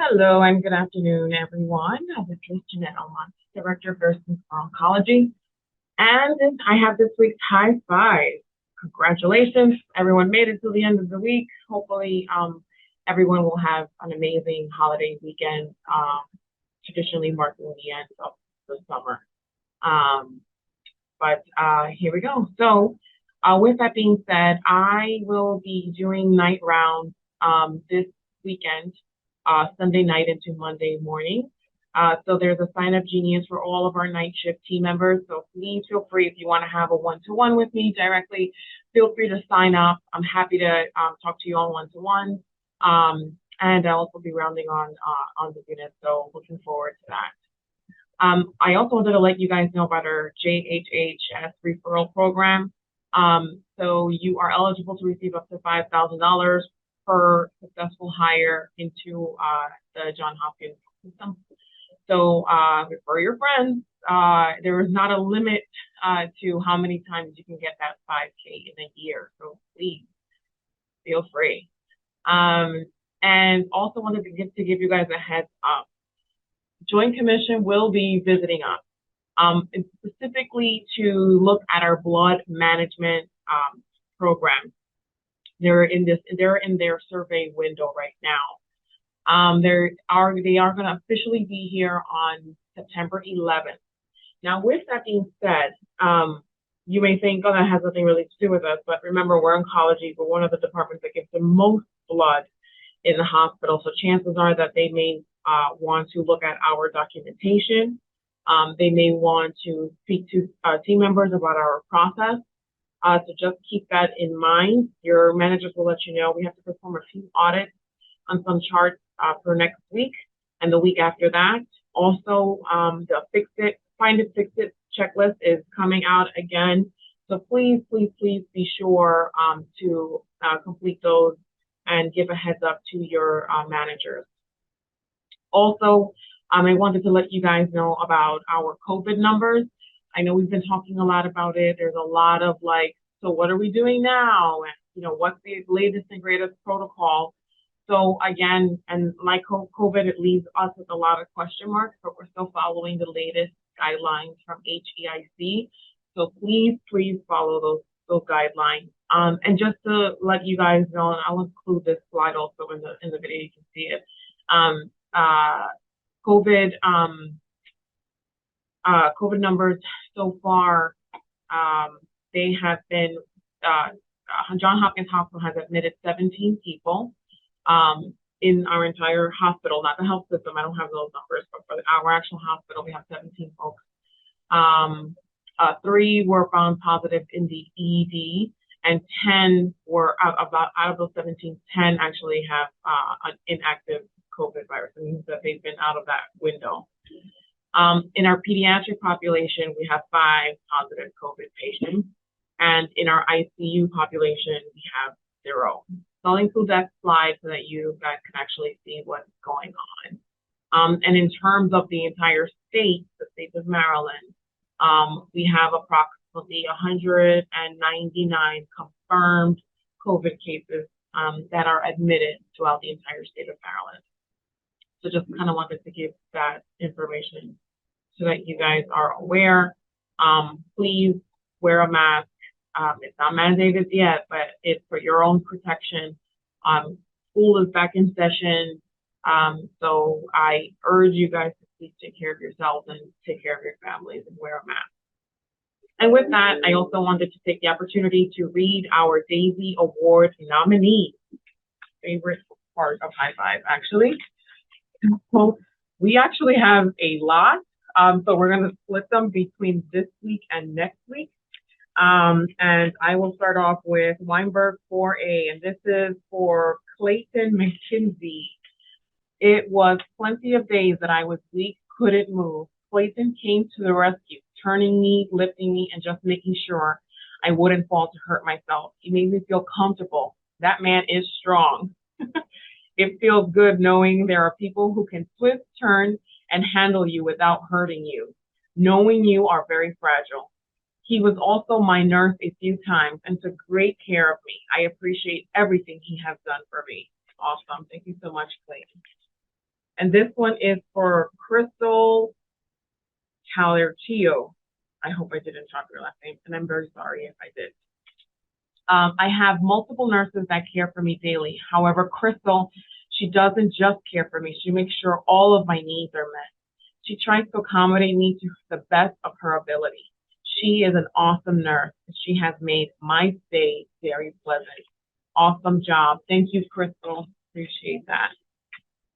Hello and good afternoon, everyone. This is Jeanette Almont, Director of Nursing for Oncology. And I have this week's high five. Congratulations. Everyone made it to the end of the week. Hopefully, everyone will have an amazing holiday weekend, traditionally marking the end of the summer. But here we go. So with that being said, I will be doing night rounds this weekend, Sunday night into Monday morning. So there's a sign-up genius for all of our night shift team members. So please feel free, if you want to have a one-to-one with me directly, feel free to sign up. I'm happy to talk to you on one-to-one. And I'll also be rounding on the unit. So looking forward to that. I also wanted to let you guys know about our JHHS referral program. So you are eligible to receive up to $5,000 per successful hire into the Johns Hopkins system. So refer your friends. There is not a limit to how many times you can get that 5K in a year. So please feel free. And also wanted to give you guys a heads up. Joint Commission will be visiting us, specifically to look at our blood management program. They're in their survey window right now. They are going to officially be here on September 11th. Now, with that being said, you may think, oh, that has nothing really to do with us, but remember, we're oncology. We're one of the departments that gives the most blood in the hospital. So chances are that they may want to look at our documentation. They may want to speak to team members about our process. So just keep that in mind. Your managers will let you know. We have to perform a few audits on some charts for next week and the week after that. Also, the Find It, Fix It checklist is coming out again. So please, please, please be sure to complete those and give a heads up to your managers. Also, I wanted to let you guys know about our COVID numbers. I know we've been talking a lot about it. There's a lot of like, so what are we doing now? And, what's the latest and greatest protocol? So again, and like COVID, it leaves us with a lot of question marks, but we're still following the latest guidelines from HiFive. So please, please follow those guidelines. And just to let you guys know, and I'll include this slide also in the video, you can see it. COVID numbers so far, they have been, Johns Hopkins Hospital has admitted 17 people in our entire hospital, not the health system. I don't have those numbers, but for our actual hospital, we have 17 folks. 3 were found positive in the ED, and 10 were out of those 17, 10 actually have an inactive COVID virus. It means that they've been out of that window. In our pediatric population, we have 5 positive COVID patients. And in our ICU population, we have 0. So I'll include that slide so that you guys can actually see what's going on. And in terms of the entire state, the state of Maryland, we have approximately 199 confirmed COVID cases that are admitted throughout the entire state of Maryland. So just kind of wanted to give that information so that you guys are aware. Please wear a mask. It's not mandated yet, but it's for your own protection. School is back in session. So I urge you guys to please take care of yourselves and take care of your families and wear a mask. And with that, I also wanted to take the opportunity to read our Daisy Award nominees. Favorite part of HiFive, actually. So we actually have a lot. So we're going to split them between this week and next week. And I will start off with Weinberg 4A, and this is for Clayton McKinsey. It was plenty of days that I was weak, couldn't move. Clayton came to the rescue, turning me, lifting me, and just making sure I wouldn't fall to hurt myself. He made me feel comfortable. That man is strong. It feels good knowing there are people who can twist, turn, and handle you without hurting you, knowing you are very fragile. He was also my nurse a few times and took great care of me. I appreciate everything he has done for me. Awesome. Thank you so much, Clayton. And this one is for Crystal Calerchio. I hope I didn't talk your last name, and I'm very sorry if I did. I have multiple nurses that care for me daily. However, Crystal, she doesn't just care for me. She makes sure all of my needs are met. She tries to accommodate me to the best of her ability. She is an awesome nurse. She has made my stay very pleasant. Awesome job. Thank you, Crystal. Appreciate that.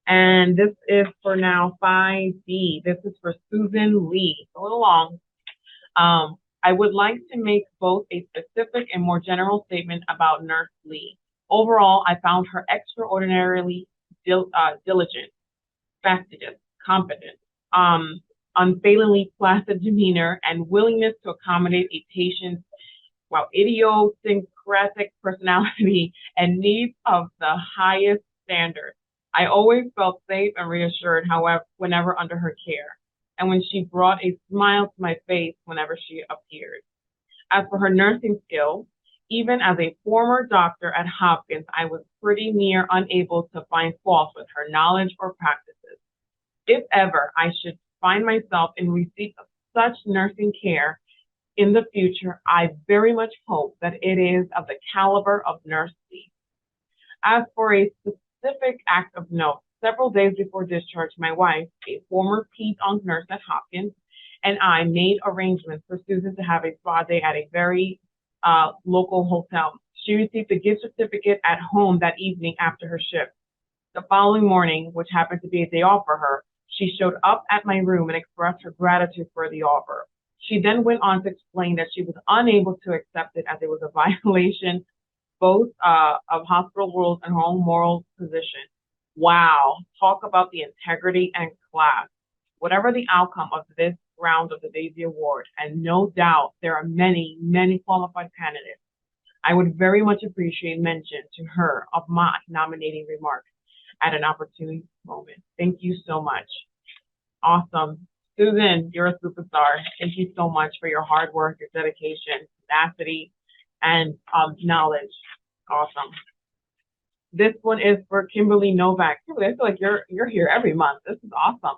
And this is for now 5B. This is for Susan Lee. It's a little long. I would like to make both a specific and more general statement about Nurse Lee. Overall, I found her extraordinarily diligent, fastidious, competent, unfailingly placid demeanor, and willingness to accommodate a patient's idiosyncratic personality and needs of the highest standard. I always felt safe and reassured, however, whenever under her care, and when she brought a smile to my face whenever she appeared. As for her nursing skills, even as a former doctor at Hopkins, I was pretty near unable to find fault with her knowledge or practices. If ever I should find myself in receipt of such nursing care in the future, I very much hope that it is of the caliber of Nurse Lee. As for a specific act of note, several days before discharge, my wife, a former ped-onc nurse at Hopkins, and I made arrangements for Susan to have a spa day at a very local hotel. She received a gift certificate at home that evening after her shift. The following morning, which happened to be a day off for her, she showed up at my room and expressed her gratitude for the offer. She then went on to explain that she was unable to accept it as it was a violation both of hospital rules and her own moral position. Wow, talk about the integrity and class. Whatever the outcome of this round of the Daisy Award, and no doubt there are many, many qualified candidates, I would very much appreciate mention to her of my nominating remarks at an opportune moment. Thank you so much. Awesome. Susan, you're a superstar. Thank you so much for your hard work, your dedication, tenacity, and knowledge. Awesome. This one is for Kimberly Novak. Kimberly, I feel like you're here every month. This is awesome.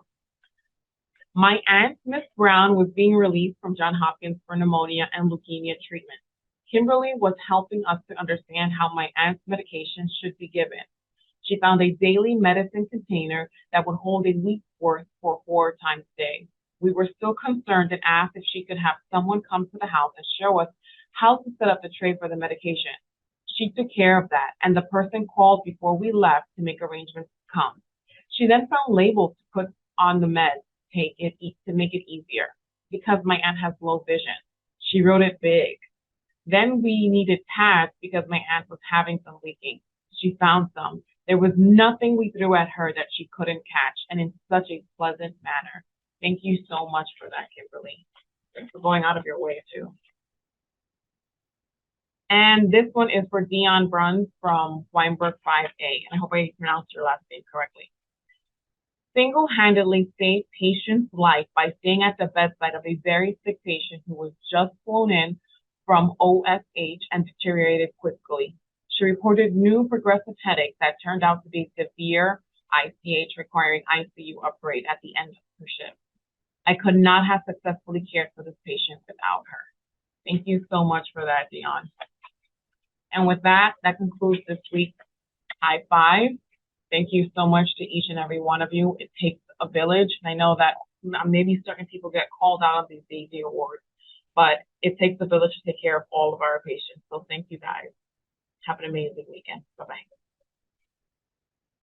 My aunt, Miss Brown, was being released from Johns Hopkins for pneumonia and leukemia treatment. Kimberly was helping us to understand how my aunt's medication should be given. She found a daily medicine container that would hold a week's worth for 4 times a day. We were still concerned and asked if she could have someone come to the house and show us how to set up the tray for the medication. She took care of that, and the person called before we left to make arrangements to come. She then found labels to put on the meds to make it easier, because my aunt has low vision. She wrote it big. Then we needed pads because my aunt was having some leaking. She found some. There was nothing we threw at her that she couldn't catch, and in such a pleasant manner. Thank you so much for that, Kimberly. Thanks for going out of your way, too. And this one is for Dion Bruns from Weinberg 5A. And I hope I pronounced your last name correctly. Single-handedly saved patient's life by staying at the bedside of a very sick patient who was just flown in from OSH and deteriorated quickly. She reported new progressive headaches that turned out to be severe ICH requiring ICU upgrade at the end of her shift. I could not have successfully cared for this patient without her. Thank you so much for that, Dion. And with that, that concludes this week's High Five. Thank you so much to each and every one of you. It takes a village. And I know that maybe certain people get called out of these Daisy Awards, but it takes a village to take care of all of our patients. So thank you guys. Have an amazing weekend. Bye-bye.